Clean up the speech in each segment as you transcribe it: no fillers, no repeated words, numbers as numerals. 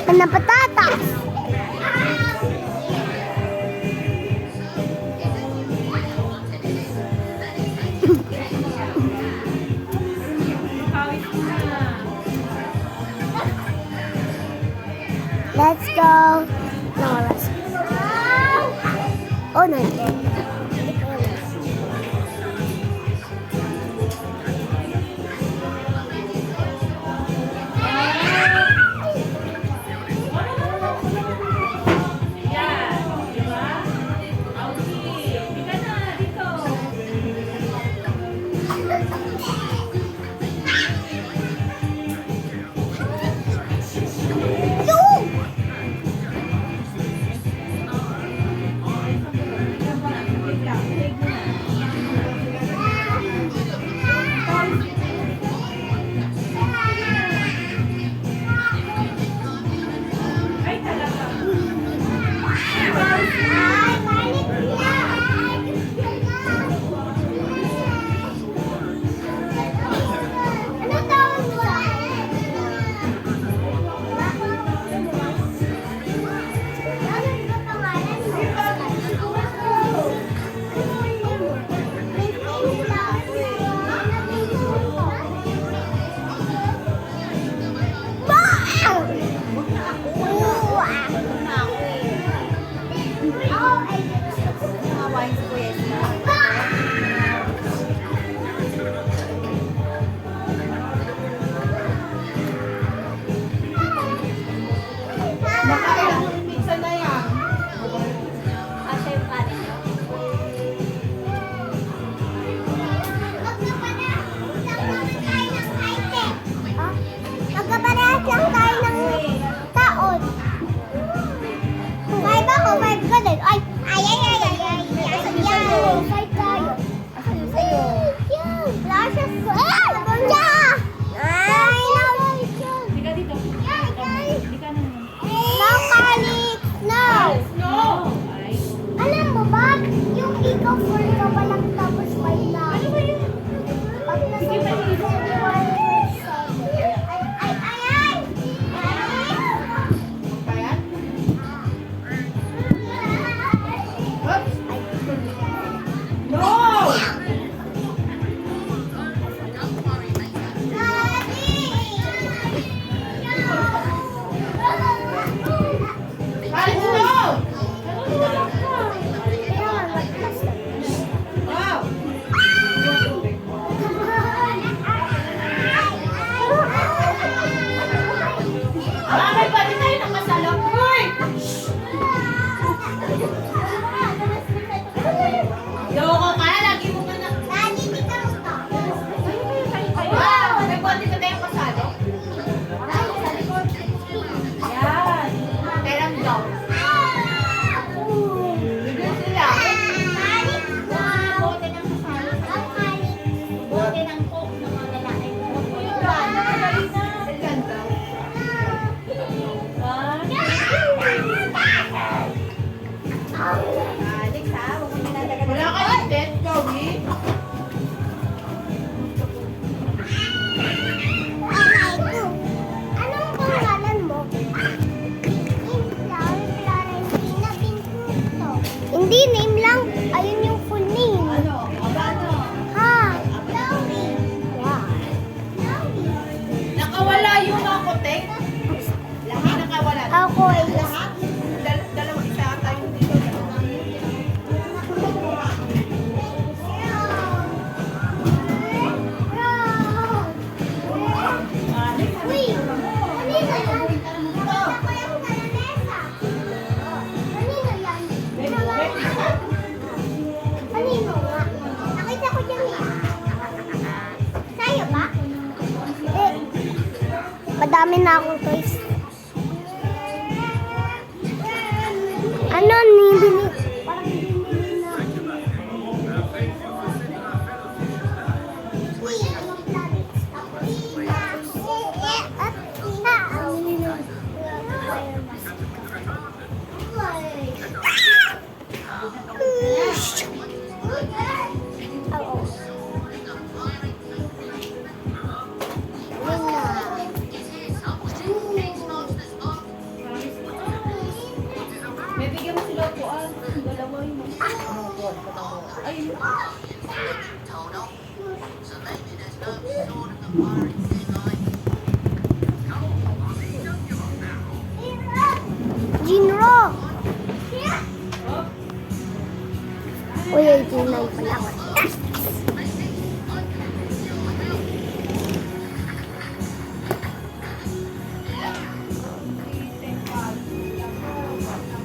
Na patatas. Let's go. No, let's go. Oh, no. Magkaparehas lang tayo ng taon. Kaya ba ako? Kaya ka din? Ay! Ay! Ay! Ay! Ay! Ay! Fight tayo. Wala siya. Ah! Siya! Ay! Dika dito. Dika na. No, Calix! No! No! Ay. Alam mo ba? Yung ikaw full ka pa lang tapos may na. Ano ba yun? Pag nasa Sige, maliit. 71%. Ay! Ay! Ay! Ay! Bayad? No! Alex, no! Wow! Bakit pa rin tayo nakasalok? Hoy! Loko ka, lagi mo ka na... Wow! May konti ka tayong kasalo? Yan! Perang daw. Bigyan sila. Bote ng coke ng mga lalaki. Yung ganda, madali na. Ang ganda. Alex ha, huwag mo nilalagan. Wala ka yung death, Joey. Anong pangalan mo? Florentina Pinto. Hindi, name lang. Ayun yung full name. Ano? Ano? Ha? Chloe. Yeah. Nakawala yung ako, Tek. Lahat nakawala. Ako ay Lahat? Dalawang isa ata yung dito. Uy! Kanino yan? Nakita ko yung kalanesa. Kanino yan? Kanino nga? Nakita ko dyan eh. Sa'yo ba? Eh, madami na akong toys. Ano, nibili? Parang binili na. Uy, anong planet? Jinro! Uy, 89 pa lang.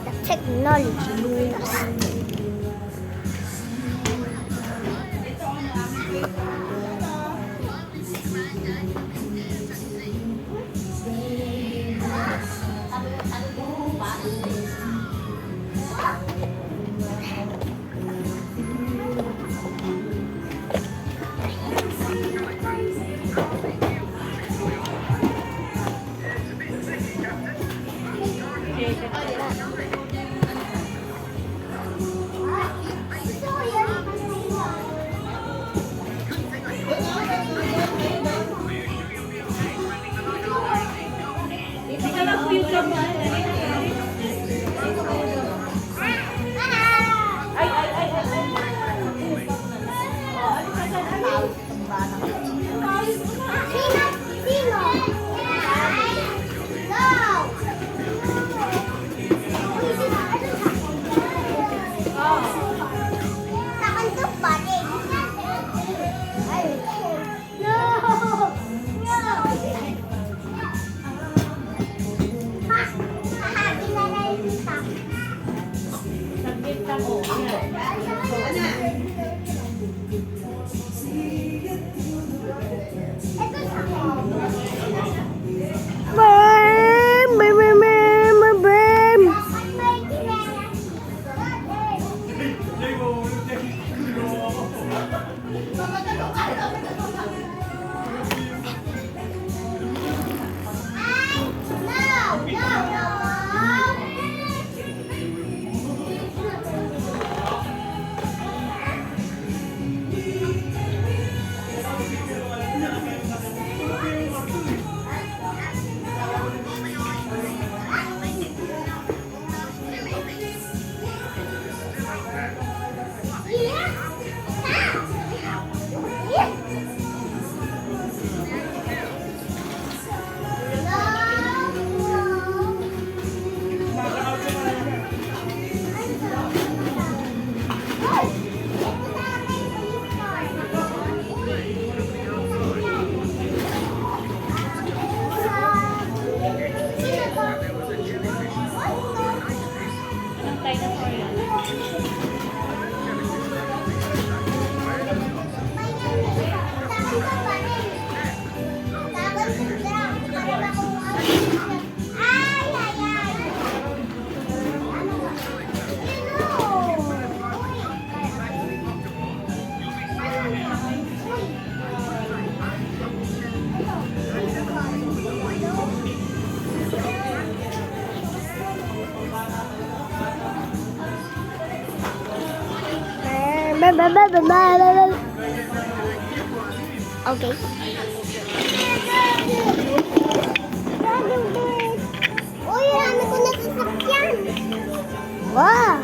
The technology lunas. Hindi ka lang po yung laman. Ay, ay, ay, ay, ay. Oh, ano ka sa tawag? Sino? Sino? No! Nakantok pa rin. Ay. No! No! Ha? Hahabi na na yung tita. Saglit lang, oh. Yan. Ito sa Bam! Bam! Bam! Bam! Bam! Dapat may chinelas. Ay! No! No! No! Anong dinosaur yan? Okay. Uy, ano ko na sasakyan? Wow!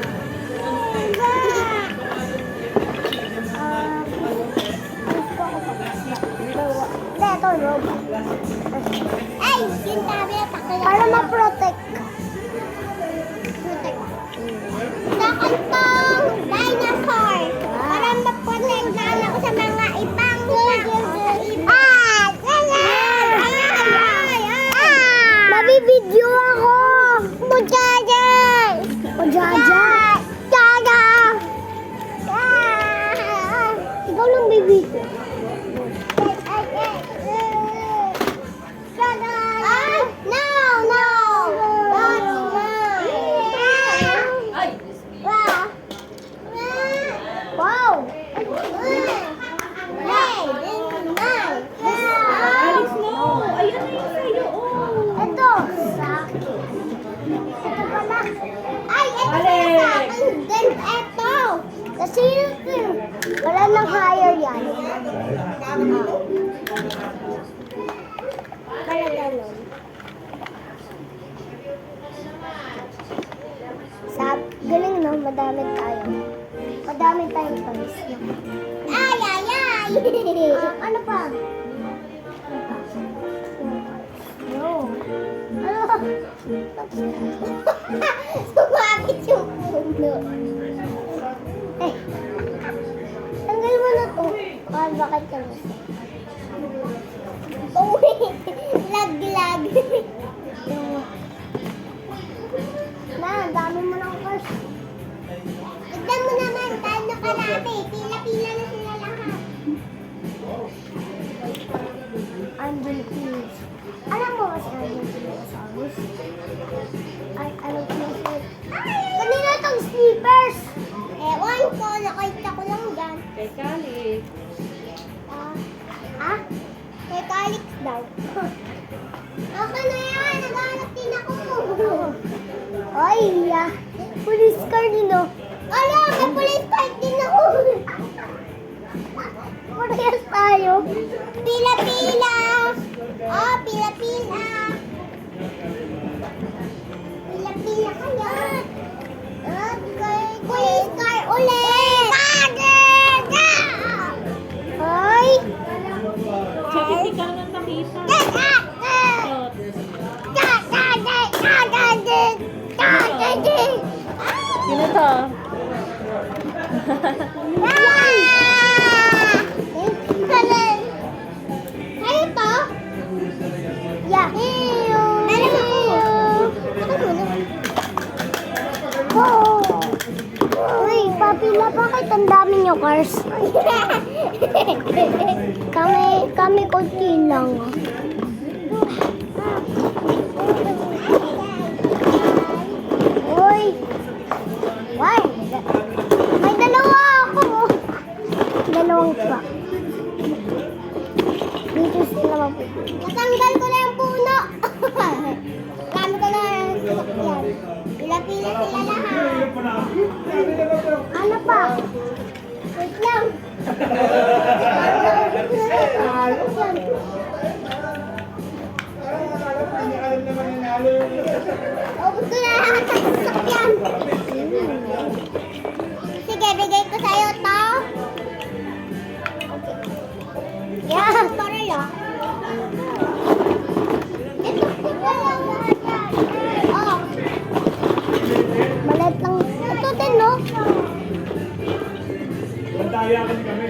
Ito, robot. Ay, yung tabi at para ma-protect. Sakot tong dinosaur. Para ma-protect na ako sa mga ibang mabibidyo ako. Mujaja. Mujaja. Jaja. Ikaw lang bibidyo. No, no. That's mine. Ay! Wow. Sumabit yung puno. Eh, tanggal mo na to. Ah, bakit ka gusto? Uwi, lag-lag. Na, ang dami mo ng cars. Tignan mo naman, talo ka natin. Pila-pila na sila lahat. Angel Keys. Alam mo ba si Angel Keys? Ay, alam ko na siya. Kanina itong slippers. Ewan ko, nakita ko lang dyan. Kay Kalik. Ah? Kay Calix daw. Okay na yan, naghanap din ako. Ay, police car din oh. Ala, may police car din ako. Parehas tayo. Pila-pila. Oh, pila-pila. Pila-pila kayo. Okay, police car ulit. Ay. Sabi hindi ka naman nakita. Sino to? Kayo to? Yeah. Meron ako. Ako muna. Uy, papila, bakit ang dami nyo cars? kami konti lang. Uy! Why? May dalawa ako. Dalawang pa. Dito sila mapupunta. Natanggal ko na yung puno. Kami ko na yung sasakyan. Pila-pila sila lahat. Ano pa? Wait lang. Ubus ko na lahat sa sasakyan. Sige, bigay ko sa'yo to. Yan, para lang. Ito, ito lang lahat yan. Oh. Malit lang. Ito din, no? Pantaya kasi kami.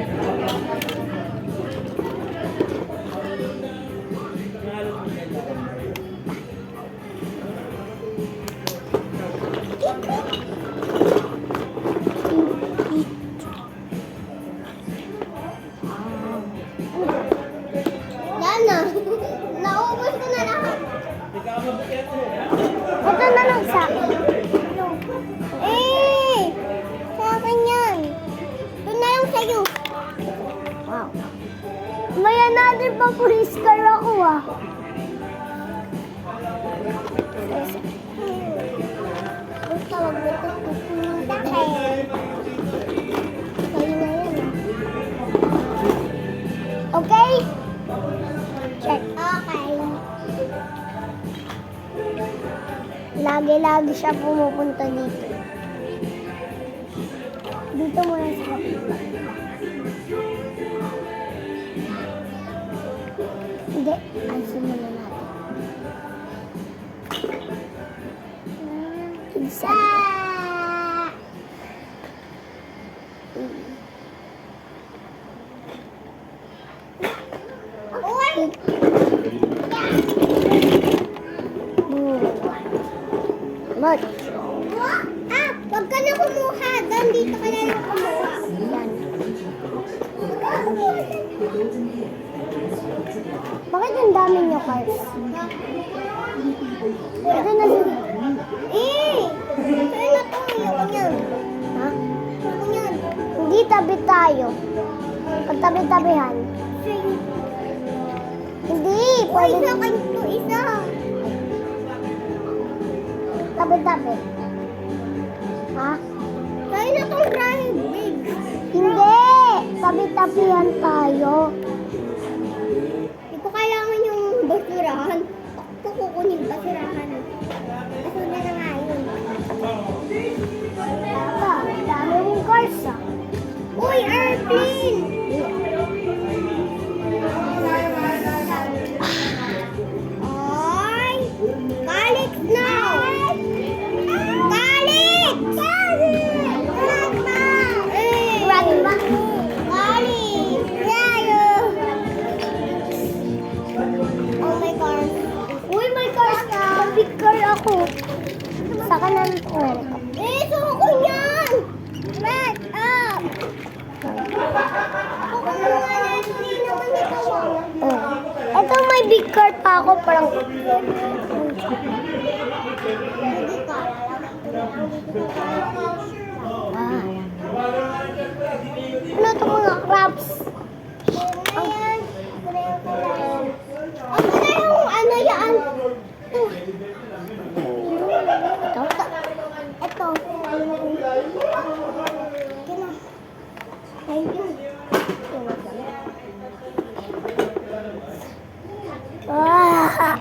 Yan na. Naubos ko na lahat. Ito na lang sa akin. Sa akin yan. Ito na lang sa'yo. Wow. May another pa police car ako ah. Basta wag mo ito pupunta kayo. Sa'yo na yan ah. Okay? Check. Okay. Lagi-lagi siya pumupunta dito. Dito muna sa kapila. Hindi. Ayusin muna natin. Isa. Uy! Mag. Wag ka na kumuha. Doon dito ka na lang kumuha. Yan. Bakit ang dami niyo cars? Ito na sila. Sa'yo na to. Ayoko niyan. Ha? Ayoko niyan. Hindi, tabi tayo. Pagtabi-tabihan. Hindi, pwede. Isa ka nito, isa. Tabi-tabi. Ha? Sa'yo na tong drive, big. Hindi, tabi-tabihan tayo. Hindi ko kailangan yung basurahan. Ito kukunin basurahan. Basura na nga yun. Tama, dami mong cars ah. Uy, airplane! Ay, Calix na! Suko niyan! Red up! Ito may big card pa ako, parang... Ano ito mga crabs? Ayan. Ano na yung ano yan? Ito. Ito. Thank you. Ah!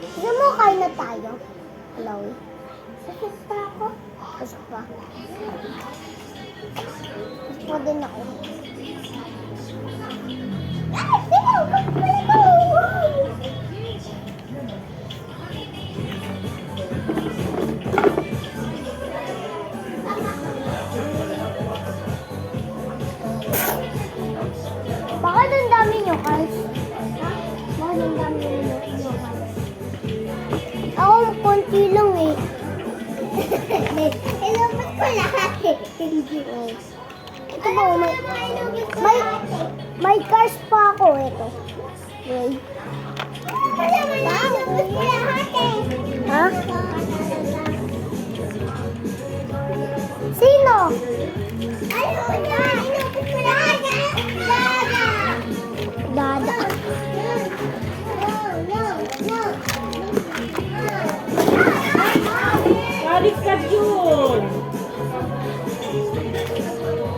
Gusto mo kain na tayo? Hello? Sakit pa ako? Sakit pa. Sakit pa din ako. Bakit ang dami nyo, guys? Bakit ang dami nyo, guys? Ako, konti lang eh. Ilabas ko lahat eh. Ito ba, may cars pa ako. Ito. Wait. Ha?